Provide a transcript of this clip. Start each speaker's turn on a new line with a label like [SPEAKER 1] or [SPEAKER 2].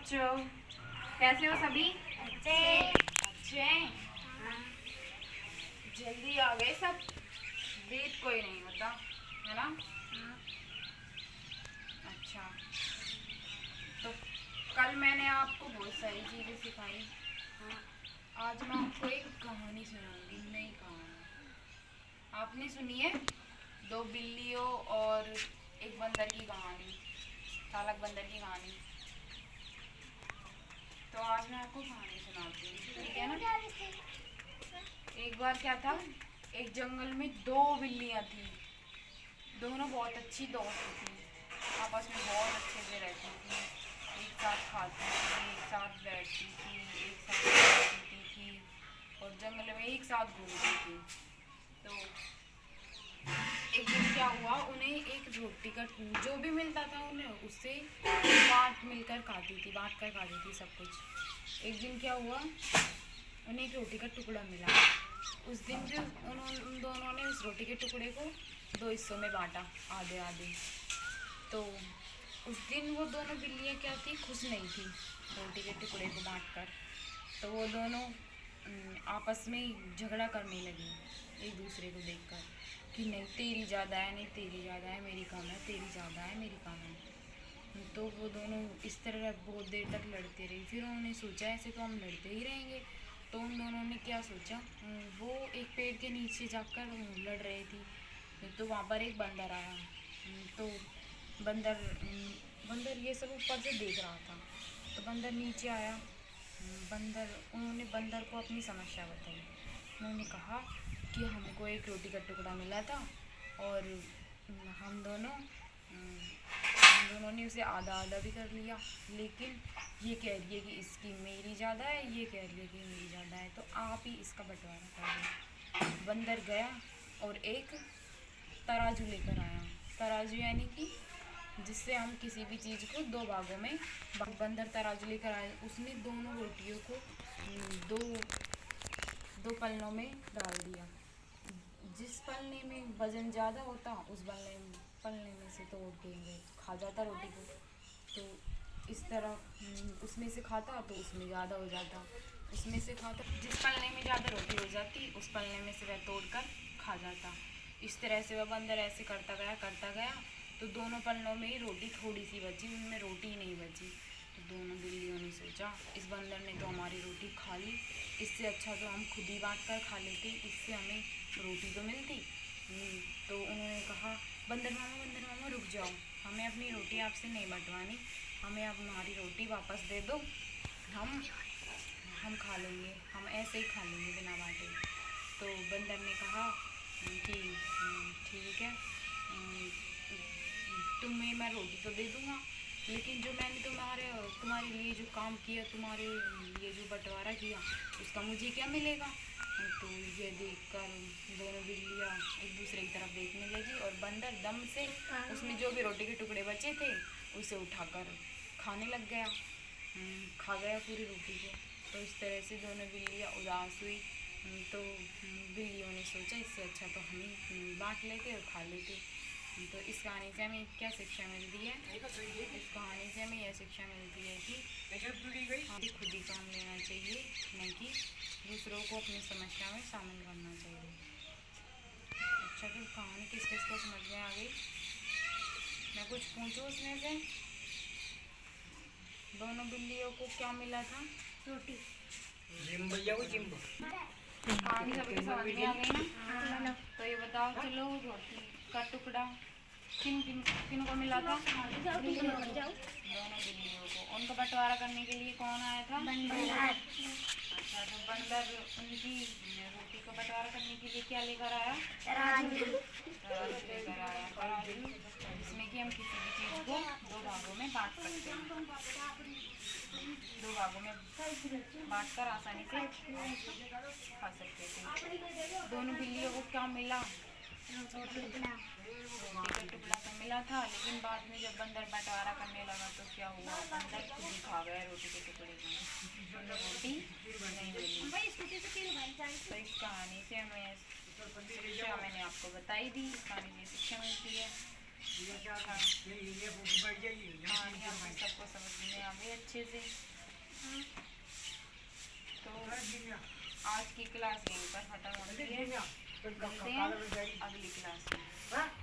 [SPEAKER 1] बच्चों, कैसे हो सभी? अच्छे हाँ। जल्दी आ गए सब, लेट कोई नहीं होता है ना। अच्छा, तो कल मैंने आपको बहुत सारी चीज़ें सिखाई। आज मैं आपको एक कहानी सुनाऊंगी, नई कहानी। आपने सुनी है दो बिल्लियों और एक बंदर की कहानी, चालाक बंदर की कहानी। तो आज मैं आपको कहानी सुनाती हूँ, ठीक है ना। एक बार क्या था, एक जंगल में दो बिल्लियाँ थी। दोनों बहुत अच्छी दोस्त थी, आपस में बहुत अच्छे से रहती थी, एक साथ खाती थी, एक साथ बैठती थी, एक साथ पीती थी और जंगल में एक साथ घूमती थी। तो एक दिन क्या हुआ, उन्हें एक रोटी का जो भी मिलता था उन्हें उससे बांट कर खाती थी सब कुछ। एक दिन क्या हुआ, उन्हें एक रोटी का टुकड़ा मिला। उस दिन भी उन दोनों ने उस रोटी के टुकड़े को दो हिस्सों में बांटा, आधे आधे। तो उस दिन वो दोनों बिल्लियाँ क्या थी, खुश नहीं थी रोटी के टुकड़े को बांटकर। तो वो दोनों आपस में झगड़ा करने लगी एक दूसरे को देखकर कि नहीं तेरी ज़्यादा है, नहीं तेरी ज़्यादा है, मेरी कम है, तेरी ज़्यादा है, मेरी कम है। तो वो दोनों इस तरह बहुत देर तक लड़ते रहे। फिर उन्होंने सोचा ऐसे तो हम लड़ते ही रहेंगे। तो उन दोनों ने क्या सोचा, वो एक पेड़ के नीचे जाकर लड़ रही थी। तो वहाँ पर एक बंदर आया। तो बंदर ये सब ऊपर से देख रहा था। तो बंदर नीचे आया। उन्होंने बंदर को अपनी समस्या बताई। उन्होंने कहा कि हमको एक रोटी का टुकड़ा मिला था और हम दोनों ने उसे आधा आधा भी कर लिया, लेकिन ये कह रही है कि इसकी मेरी ज़्यादा है, ये कह रही है कि मेरी ज़्यादा है, तो आप ही इसका बंटवारा कर दो। बंदर गया और एक तराजू लेकर आया। तराजू यानी कि जिससे हम किसी भी चीज़ को दो भागों में, बंदर तराजू लेकर आया। उसने दोनों रोटियों को दो दो पलनों में डाल दिया। जिस पलने में वजन ज़्यादा होता उस पलने में से तोड़ के खा जाता रोटी को। तो इस तरह उसमें से खाता तो उसमें ज़्यादा हो जाता, उसमें से खाता जिस पलने में ज़्यादा रोटी हो जाती उस पलने में से वह तोड़ कर खा जाता। इस तरह से वह बंदर ऐसे करता गया तो दोनों पलनों में ही रोटी थोड़ी सी बची, उनमें रोटी ही नहीं बची। तो दोनों बिल्लियों ने सोचा इस बंदर ने तो हमारी रोटी खा ली, इससे अच्छा तो हम खुद ही बांट कर खा लेते, इससे हमें रोटी तो मिलती। तो उन्होंने कहा बंदर मामा रुक जाओ, हमें अपनी रोटी आपसे नहीं बंटवानी, हमें अब हमारी रोटी वापस दे दो, हम खा लेंगे, हम ऐसे ही खा लेंगे बिना बांटे। तो बंदर ने कहा कि ठीक है, तुम्हें मैं रोटी तो दे दूँगा, लेकिन जो मैंने तुम्हारे लिए जो काम किया, तुम्हारे लिए जो बंटवारा किया, उसका मुझे क्या मिलेगा। तो ये देखकर दोनों बिल्लियाँ एक दूसरे की तरफ देखने लगी और बंदर दम से उसमें जो भी रोटी के टुकड़े बचे थे उसे उठाकर खाने लग गया, खा गया पूरी रोटी को। तो इस तरह से दोनों बिल्लियाँ उदास हुई। तो बिल्लियों ने सोचा इससे अच्छा तो हम ही बांट लेते और खा लेते। तो इस कहानी से हमें क्या शिक्षा मिलती है, इस कहानी से हमें यह शिक्षा मिलती है कि हमें खुद ही काम लेना चाहिए, नहीं कि दूसरों को अपनी समस्या में शामिल करना चाहिए। अच्छा, तो कहानी किस किस को समझ में आ गई? मैं कुछ पूछूं उसमें से? दोनों बिल्लियों को क्या मिला था? रोटी। कहानी सबकी समझ में आ गई ना? तो ये बताओ चलो, रोटी का टुकड़ा किन किन किन को मिला था? दोनों बिल्लियों को। उनका बंटवारा करने के लिए कौन आया था? बंदर। अच्छा, तो बंदर उनकी रोटी का बंटवारा करने के लिए क्या लेकर आया? तराजू लेकर आया, तराजू जिसमें कि हम किसी भी चीज़ को दो भागों में बांट सकते हैं, दो भागों में बांट कर आसानी से खा सकते थे। दोनों बिल्लियों को क्या मिला? रोटी का टुकड़ा तो मिला था, लेकिन बाद में जब बंदर बंटवारा करने लगा तो क्या हुआ, बंदर खुद ही खा गया रोटी के टुकड़े को, रोटी नहीं मिली। तो इस कहानी से हमें शिक्षा मैंने आपको बताई दी, इस कहानी से शिक्षा मिलती है। अच्छा, कहानी आपको सबको समझ में आ गई। अच्छे से। तो आज की क्लास यहीं पर खत्म होती है, मिलते हैं अगली क्लास में।